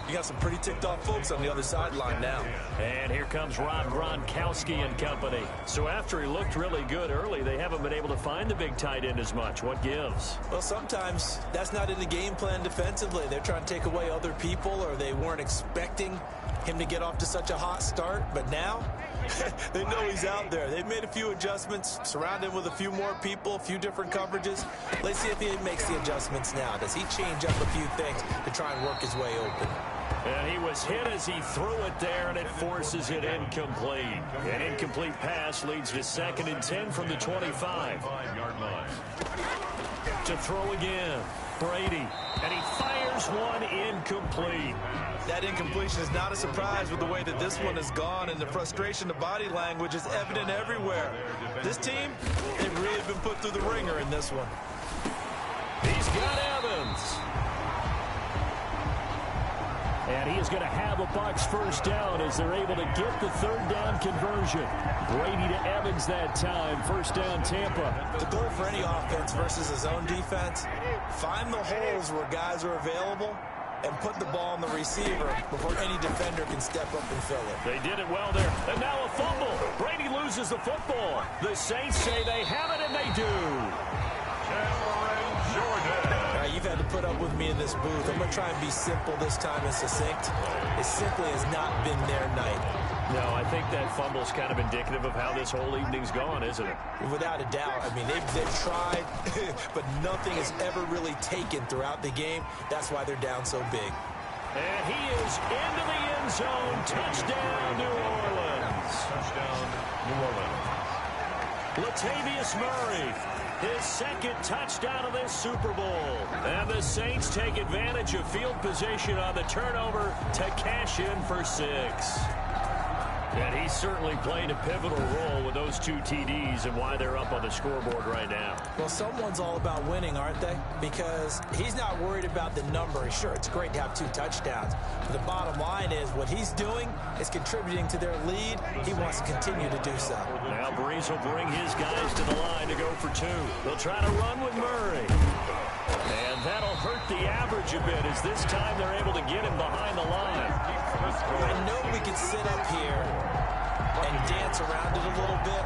You got some pretty ticked off folks on the other sideline now. And here comes Rob Gronkowski and company. So after he looked really good early, they haven't been able to find the big tight end as much. What gives? Well, sometimes that's not in the game plan defensively. They're trying to take away other people, or they weren't expecting him to get off to such a hot start. But now, they know he's out there. They've made a few adjustments, surrounded him with a few more people, a few different coverages. Let's see if he makes the adjustments now. Does he change up a few things to try and work his way open? And he was hit as he threw it there, and it forces it incomplete. An incomplete pass leads to 2nd and 10 from the 25-yard line. To throw again, Brady, and he fires one incomplete. That incompletion is not a surprise with the way that this one has gone, and the frustration of body language is evident everywhere. This team, they've really been put through the ringer in this one. He's got Evans. And he is going to have a Bucs 1st down as they're able to get the 3rd down conversion. Brady to Evans that time. 1st down, Tampa. The goal for any offense versus a zone defense, find the holes where guys are available and put the ball on the receiver before any defender can step up and fill it. They did it well there. And now a fumble. Brady loses loses the football. The Saints say they have it, and they do. All right, you've had to put up with me in this booth. I'm going to try and be simple this time and succinct. It simply has not been their night. No, I think that fumble's kind of indicative of how this whole evening's gone, isn't it? Without a doubt. I mean, they've tried, but nothing has ever really taken throughout the game. That's why they're down so big. And he is into the end zone. Touchdown, New Orleans. Touchdown, New Orleans. Latavius Murray, his second touchdown of this Super Bowl. And the Saints take advantage of field position on the turnover to cash in for 6. And he certainly played a pivotal role with those 2 TDs and why they're up on the scoreboard right now. Well, someone's all about winning, aren't they? Because he's not worried about the number. Sure, it's great to have 2 touchdowns. But the bottom line is what he's doing is contributing to their lead. He wants to continue to do so. Now Breeze will bring his guys to the line to go for 2. They'll try to run with Murray. And that'll hurt the average a bit as this time they're able to get him behind the line. I know we could sit up here and dance around it a little bit,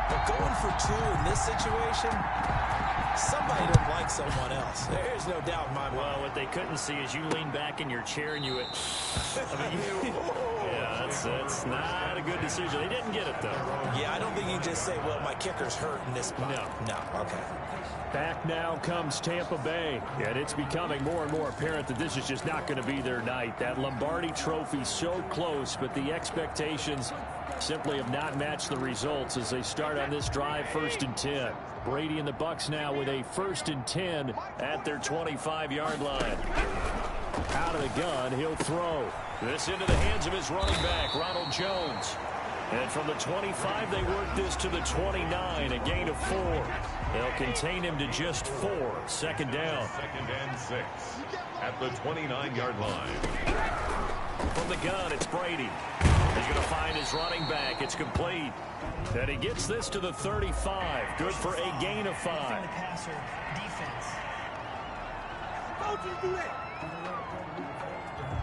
but going for 2 in this situation, somebody don't like someone else. There's no doubt in my mind. Well, what they couldn't see is you lean back in your chair and you went, yeah, that's not a good decision. They didn't get it, though. Yeah, I don't think you can just say, well, my kicker's hurt in this spot. No, okay. Back now comes Tampa Bay, and it's becoming more and more apparent that this is just not going to be their night. That Lombardi trophy so close, but the expectations simply have not matched the results as they start on this drive 1st and 10. Brady and the Bucs now with a 1st and 10 at their 25-yard line. Out of the gun, he'll throw. This into the hands of his running back, Ronald Jones. And from the 25, they work this to the 29, a gain of 4. They'll contain him to just 4. 2nd down. 2nd and 6 at the 29-yard line. From the gun, it's Brady. He's going to find his running back. It's complete. And he gets this to the 35. Good for a gain of 5. The passer defense.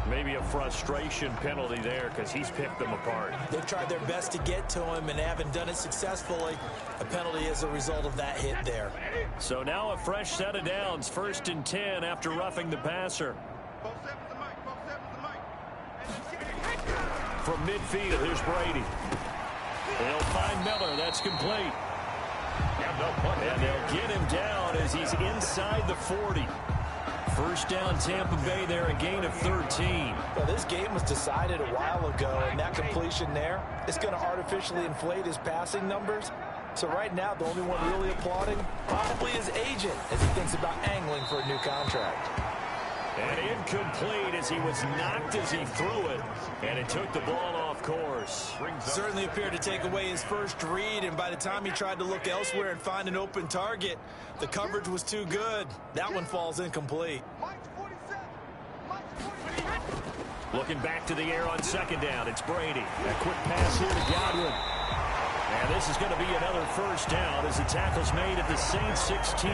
Maybe a frustration penalty there because he's picked them apart. They've tried their best to get to him and haven't done it successfully. A penalty is a result of that hit there. So now a fresh set of downs. 1st and 10 after roughing the passer. From midfield, here's Brady. They'll find Miller. That's complete. And they'll get him down as he's inside the 40. 1st down, Tampa Bay there, a gain of 13. Well, this game was decided a while ago, and that completion there is going to artificially inflate his passing numbers. So right now, the only one really applauding probably his agent as he thinks about angling for a new contract. And incomplete as he was knocked as he threw it, and it took the ball off course. Certainly appeared to take away his first read, and by the time he tried to look elsewhere and find an open target, the coverage was too good. That one falls incomplete. Looking back to the air on 2nd down, it's Brady. A quick pass here to Godwin. And this is going to be another 1st down as the tackle's made at the Saints 16.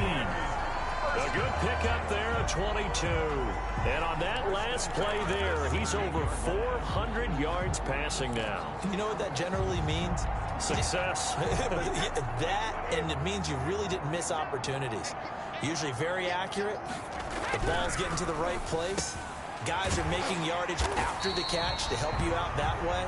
A good pickup there at 22. And on that last play there, he's over 400 yards passing now. You know what that generally means? Success. That, and it means you really didn't miss opportunities. Usually very accurate. The ball's getting to the right place. Guys are making yardage after the catch to help you out that way.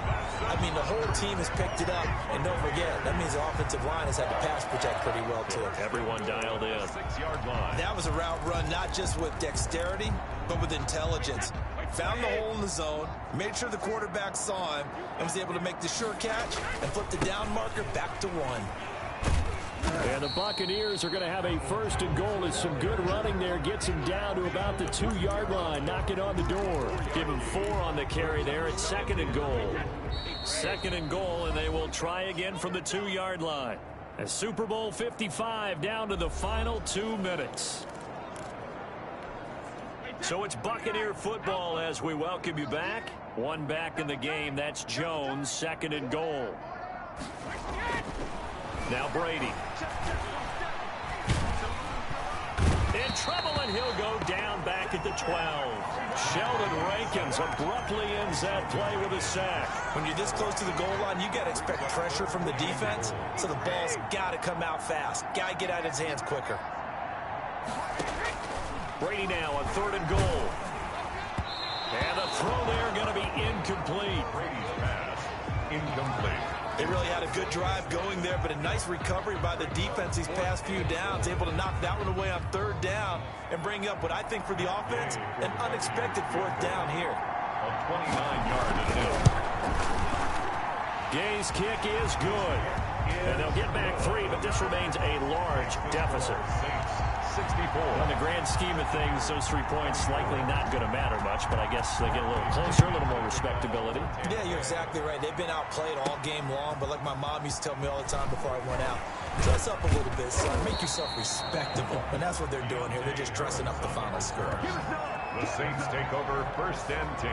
I mean, the whole team has picked it up. And don't forget, that means the offensive line has had to pass protect pretty well, too. Everyone dialed in. 6-yard line. That was a route run not just with dexterity, but with intelligence. Found the hole in the zone, made sure the quarterback saw him, and was able to make the sure catch and flip the down marker back to 1. And the Buccaneers are going to have a 1st and goal as some good running there gets him down to about the 2-yard line, knocking on the door. Give him 4 on the carry there at 2nd and goal. 2nd and goal, and they will try again from the 2-yard line. As Super Bowl 55 down to the final 2 minutes. So it's Buccaneer football as we welcome you back. One back in the game, that's Jones, 2nd and goal. Now Brady. In trouble, and he'll go down back at the 12. Sheldon Rankins abruptly ends that play with a sack. When you're this close to the goal line, you got to expect pressure from the defense, so the ball's got to come out fast. Got to get out of his hands quicker. Brady now on 3rd and goal. And the throw there going to be incomplete. Brady's pass, incomplete. They really had a good drive going there, but a nice recovery by the defense these past few downs, able to knock that one away on 3rd down and bring up what I think for the offense, an unexpected 4th down here. A 29-yard attempt. Gay's kick is good. And they'll get back 3, but this remains a large deficit. 64. In the grand scheme of things, those 3 points likely not going to matter much, but I guess they get a little closer, a little more respectability. Yeah, you're exactly right. They've been outplayed all game long, but like my mom used to tell me all the time before I went out, dress up a little bit, son. Make yourself respectable. And that's what they're doing here. They're just dressing up the final score. The Saints take over 1st and 10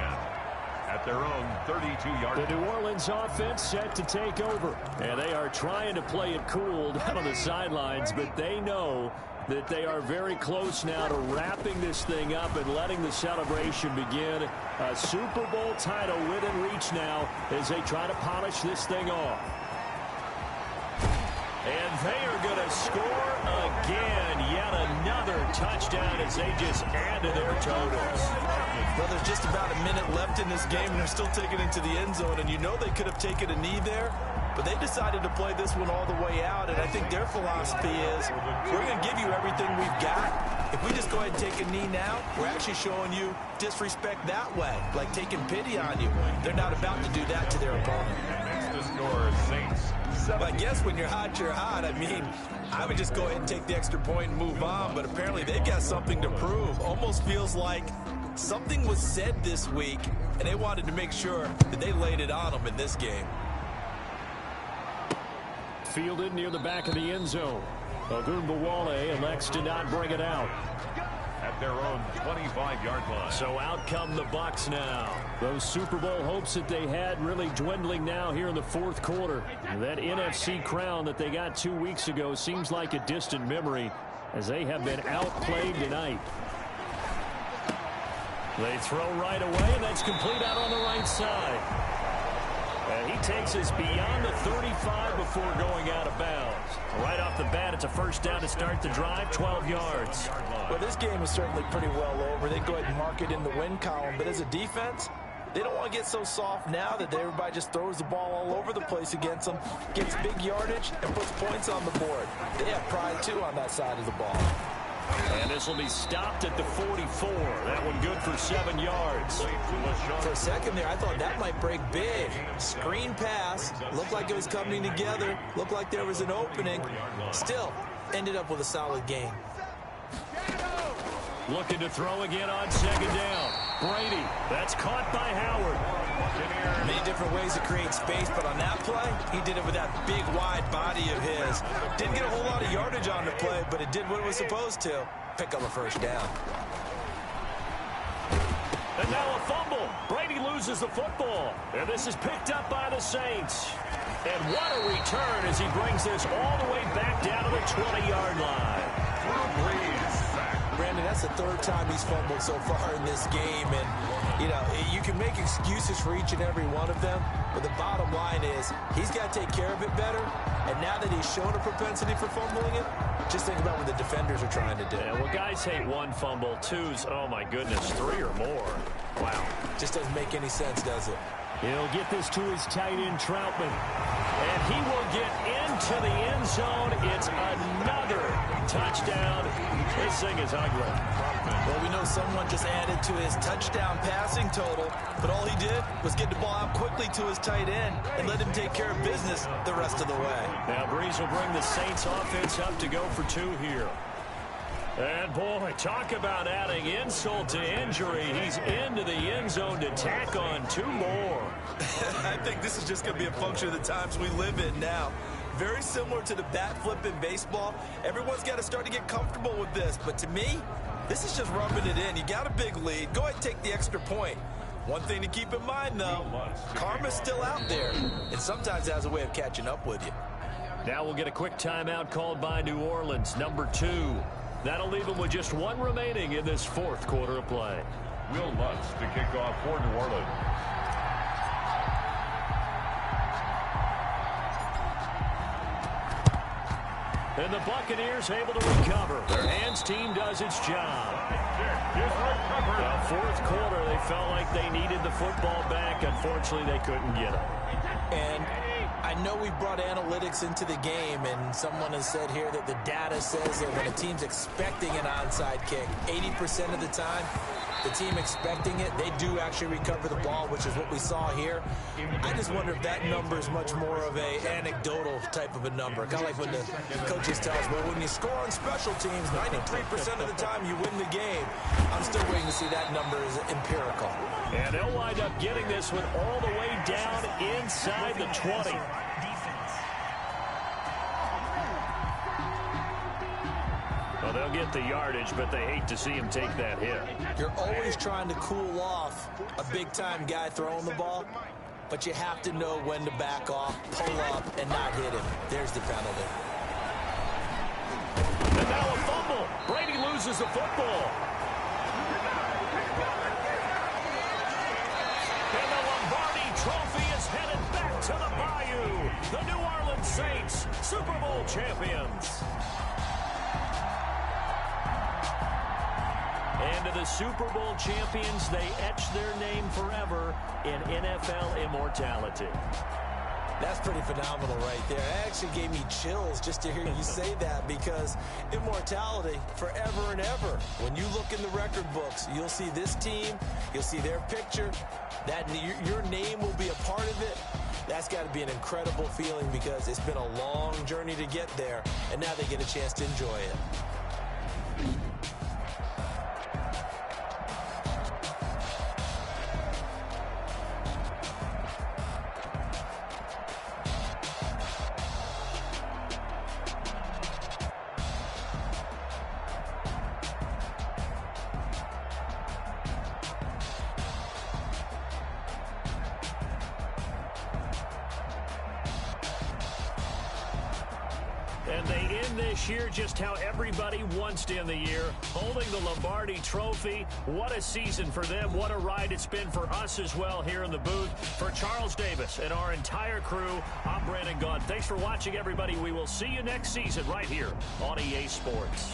at their own 32-yard line. The New Orleans offense set to take over. And they are trying to play it cool down on the sidelines, but they know that they are very close now to wrapping this thing up and letting the celebration begin. A Super Bowl title within reach now as they try to polish this thing off. And they are going to score again. Yet another touchdown as they just add to their totals. Well, there's just about a minute left in this game, and they're still taking it to the end zone. And you know they could have taken a knee there, but they decided to play this one all the way out. And I think their philosophy is, we're going to give you everything we've got. If we just go ahead and take a knee now, we're actually showing you disrespect that way, like taking pity on you. They're not about to do that to their opponent. Makes the score Saints. I guess when you're hot, you're hot. I mean, I would just go ahead and take the extra point and move on, but apparently they've got something to prove. Almost feels like something was said this week, and they wanted to make sure that they laid it on them in this game. Fielded near the back of the end zone. Ogunbowale elects to not bring it out. At their own 25-yard line. So out come the Bucs now. Those Super Bowl hopes that they had really dwindling now here in the 4th quarter. That NFC crown that they got 2 weeks ago seems like a distant memory as they have been outplayed tonight. They throw right away, and that's complete out on the right side. And he takes us beyond the 35 before going out of bounds. Right off the bat, it's a 1st down to start the drive, 12 yards. Well, this game is certainly pretty well over. They go ahead and mark it in the win column, but as a defense, they don't want to get so soft now that everybody just throws the ball all over the place against them, gets big yardage, and puts points on the board. They have pride, too, on that side of the ball. And this will be stopped at the 44. That one good for 7 yards. For a second there, I thought that might break big. Screen pass. Looked like it was coming together. Looked like there was an opening. Still, ended up with a solid game. Looking to throw again on 2nd down. Brady. That's caught by Howard. Many different ways to create space, but on that play, he did it with that big, wide body of his. Didn't get a whole lot of yardage on the play, but it did what it was supposed to. Pick up a 1st down. And now a fumble. Brady loses the football. And this is picked up by the Saints. And what a return as he brings this all the way back down to the 20-yard line. Brandon, that's the 3rd time he's fumbled so far in this game. And, you know, you can make excuses for each and every one of them, but the bottom line is he's got to take care of it better. And now that he's shown a propensity for fumbling it, just think about what the defenders are trying to do. Yeah, well, guys hate 1 fumble, 2's, oh, my goodness, 3 or more. Wow. Just doesn't make any sense, does it? He'll get this to his tight end, Troutman. And he will get into the end zone. It's another touchdown. This thing is ugly. Well, we know someone just added to his touchdown passing total, but all he did was get the ball out quickly to his tight end and let him take care of business the rest of the way. Now Breeze will bring the Saints offense up to go for 2 here. And, boy, talk about adding insult to injury. He's into the end zone to tack on 2 more. I think this is just going to be a function of the times we live in now. Very similar to the bat flip in baseball. Everyone's got to start to get comfortable with this. But to me, this is just rubbing it in. You got a big lead. Go ahead and take the extra point. One thing to keep in mind, though, karma's still out there. And sometimes it has a way of catching up with you. Now we'll get a quick timeout called by New Orleans, number 2. That'll leave them with just one remaining in this fourth quarter of play. Will Lutz to kick off for New Orleans. And the Buccaneers able to recover. Their hands team does its job. The fourth quarter, they felt like they needed the football back. Unfortunately, they couldn't get it. And I know we brought analytics into the game, and someone has said here that the data says that when a team's expecting an onside kick, 80% of the time, the team expecting it, they do actually recover the ball, which is what we saw here. I just wonder if that number is much more of a anecdotal type of a number. Kind of like when the coaches tell us, well, when you score on special teams, 93% of the time you win the game. I'm still waiting to see that number is empirical. And they'll wind up getting this one all the way down inside the 20. Well, they'll get the yardage, but they hate to see him take that hit. You're always trying to cool off a big-time guy throwing the ball, but you have to know when to back off, pull up, and not hit him. There's the penalty. And now a fumble. Brady loses the football. And the Lombardi Trophy is headed back to the Bayou. The New Orleans Saints, Super Bowl champions. And to the Super Bowl champions, they etch their name forever in NFL immortality. That's pretty phenomenal right there. It actually gave me chills just to hear you say that, because immortality forever and ever. When you look in the record books, you'll see this team, you'll see their picture, that your name will be a part of it. That's got to be an incredible feeling, because it's been a long journey to get there, and now they get a chance to enjoy it. And they end this year just how everybody wants to end the year, holding the Lombardi Trophy. What a season for them. What a ride it's been for us as well here in the booth. For Charles Davis and our entire crew, I'm Brandon Gaudin. Thanks for watching, everybody. We will see you next season right here on EA Sports.